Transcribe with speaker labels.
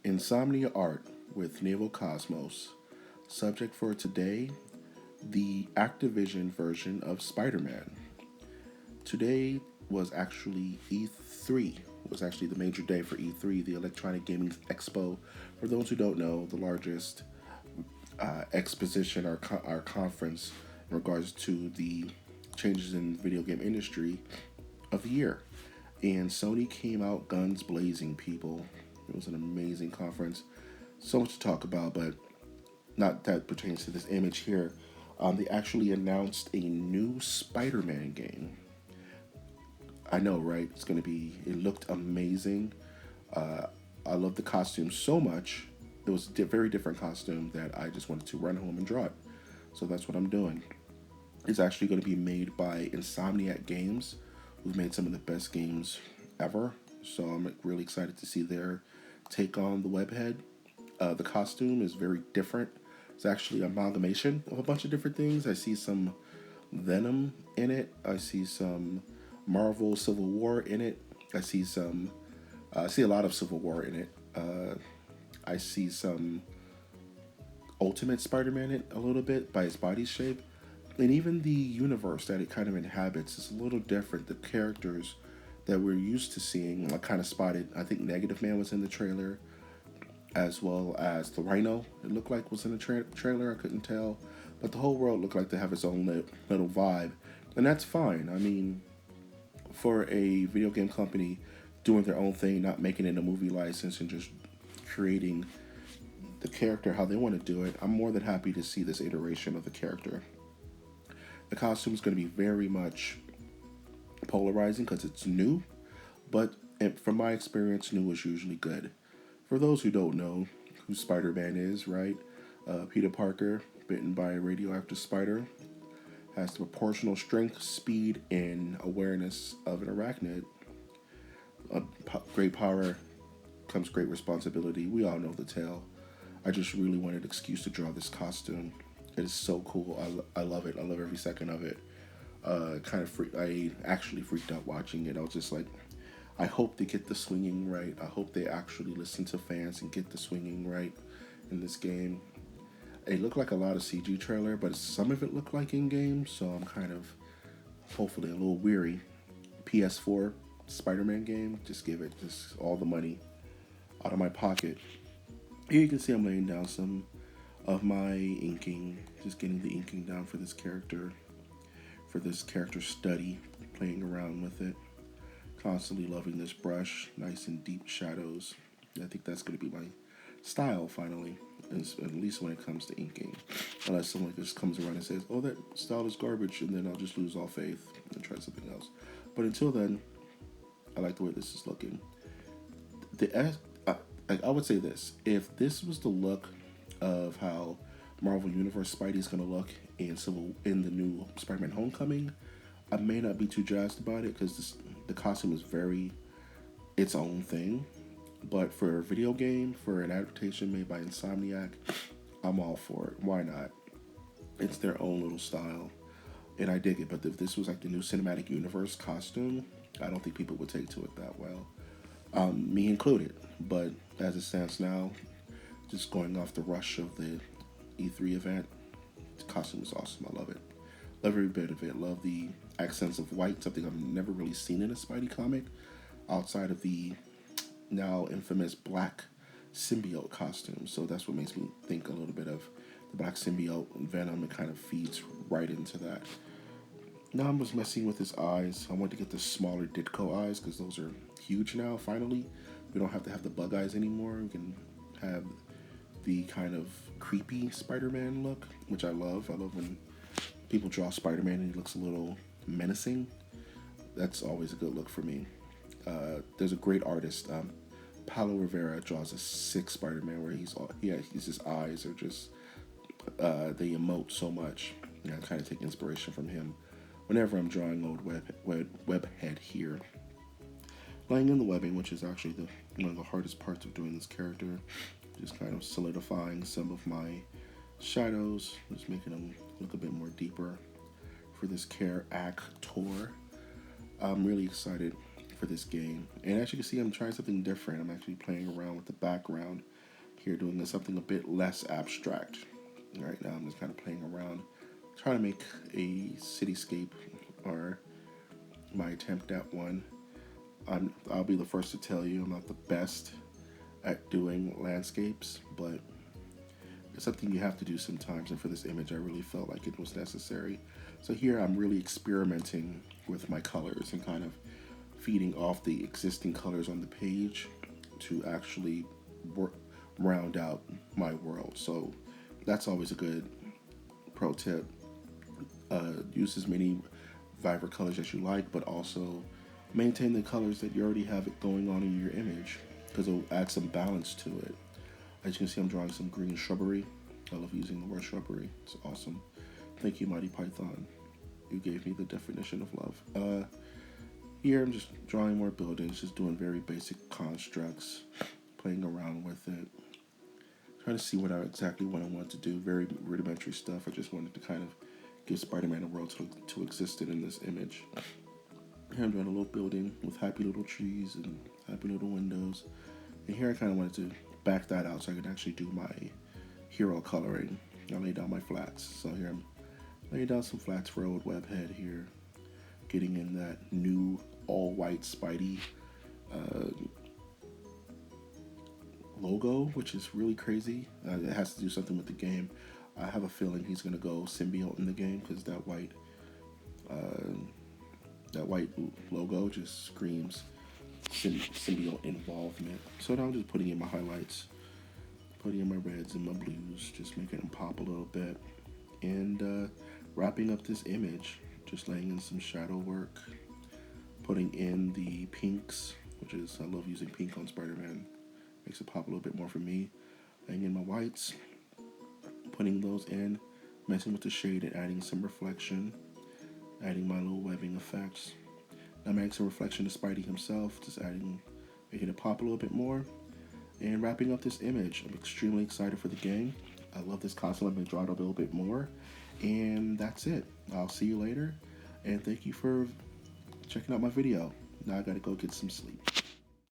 Speaker 1: Insomnia Art with Naval Cosmos. Subject for today, the Activision version of Spider-Man. Today was actually E3. It was actually the major day for E3, the Electronic Gaming Expo. For those who don't know, the largest exposition or conference in regards to the changes in the video game industry of the year. And Sony came out guns blazing, people. It was an amazing conference. So much to talk about, but not that pertains to this image here. They actually announced a new Spider-Man game. I know, right? It looked amazing. I love the costume so much. It was a very different costume that I just wanted to run home and draw it. So that's what I'm doing. It's actually going to be made by Insomniac Games, who've made some of the best games ever. So I'm really excited to see their take on the webhead. The costume is very different. It's actually an amalgamation of a bunch of different things. I see some Venom in it. I see some Marvel Civil War in it. I see a lot of Civil War in it. I see some Ultimate Spider-Man in it a little bit by his body shape. And even the universe that it kind of inhabits is a little different. The characters that we're used to seeing, I kind of spotted, I think Negative Man was in the trailer, as well as the Rhino, it looked like was in the trailer, I couldn't tell. But the whole world looked like to have its own little vibe. And that's fine. I mean, for a video game company doing their own thing, not making it a movie license and just creating the character how they want to do it, I'm more than happy to see this iteration of the character. The costume is going to be very much polarizing because it's new, but from my experience, new is usually good. For those who don't know who Spider-Man is, right? Peter Parker, bitten by a radioactive spider, has the proportional strength, speed, and awareness of an arachnid. Great power comes great responsibility. We all know the tale. I just really wanted an excuse to draw this costume. It is so cool. I love it. I love every second of it. I actually freaked out watching it. I was just like, I hope they get the swinging right. I hope they actually listen to fans and get the swinging right in this game. It looked like a lot of CG trailer, but some of it looked like in-game, so I'm kind of, hopefully, a little weary. PS4 Spider-Man game, just give it just all the money out of my pocket. Here you can see I'm laying down some of my inking, just getting the inking down for this character study, playing around with it. Constantly loving this brush, nice and deep shadows. I think that's going to be my style finally, at least when it comes to inking. Unless someone just comes around and says, oh, that style is garbage, and then I'll just lose all faith and try something else. But until then, I like the way this is looking. I would say this, if this was the look of how Marvel Universe Spidey is going to look in the new Spider-Man Homecoming, I may not be too jazzed about it because the costume is very its own thing. But for a video game, for an adaptation made by Insomniac, I'm all for it. Why not? It's their own little style, and I dig it. But if this was like the new cinematic universe costume, I don't think people would take to it that well, me included. But as it stands now, just going off the rush of the E3 event, the costume is awesome. I love it. Love every bit of it. Love the accents of white, something I've never really seen in a Spidey comic, outside of the now infamous black symbiote costume. So that's what makes me think a little bit of the black symbiote and Venom. It kind of feeds right into that. Now I'm just messing with his eyes. I want to get the smaller Ditko eyes because those are huge now, finally. We don't have to have the bug eyes anymore. We can have the kind of creepy Spider-Man look, which I love. I love when people draw Spider-Man and he looks a little menacing. That's always a good look for me. There's a great artist, Paulo Rivera, draws a sick Spider-Man where his eyes are just, they emote so much. And I kind of take inspiration from him whenever I'm drawing old webhead here. Laying in the webbing, which is actually one of the hardest parts of doing this character, just kind of solidifying some of my shadows, just making them look a bit more deeper for this actor. I'm really excited for this game, and as you can see, I'm trying something different. I'm actually playing around with the background here doing something a bit less abstract. Right now I'm just kind of playing around, trying to make a cityscape, or my attempt at one. I'll be the first to tell you I'm not the best at doing landscapes, but it's something you have to do sometimes, and for this image I really felt like it was necessary. So here I'm really experimenting with my colors and kind of feeding off the existing colors on the page to actually round out my world. So that's always a good pro tip. Use as many vibrant colors as you like, but also maintain the colors that you already have it going on in your image, because it'll add some balance to it. As you can see, I'm drawing some green shrubbery. I love using the word shrubbery. It's awesome. Thank you, Mighty Python. You gave me the definition of love. Here I'm just drawing more buildings, just doing very basic constructs, playing around with it, trying to see exactly what I want to do. Very rudimentary stuff. I just wanted to kind of give Spider-Man a world to exist in this image. Here I'm drawing a little building with happy little trees and happy little windows. And here I kind of wanted to back that out so I could actually do my hero coloring. I laid down my flats. So here I'm laying down some flats for old Webhead here, getting in that new all-white Spidey logo, which is really crazy. It has to do something with the game. I have a feeling he's gonna go symbiote in the game, because that white logo just screams symbiote involvement. So now I'm just putting in my highlights, putting in my reds and my blues, just making them pop a little bit, and wrapping up this image, just laying in some shadow work, putting in the pinks, which is, I love using pink on Spider-Man, makes it pop a little bit more for me, laying in my whites, putting those in, messing with the shade and adding some reflection, adding my little webbing effects. Now I'm adding some reflection to Spidey himself, just making it pop a little bit more, and wrapping up this image. I'm extremely excited for the game. I love this costume. I'm going to draw it a little bit more, and that's it. I'll see you later, and thank you for checking out my video. Now I gotta go get some sleep.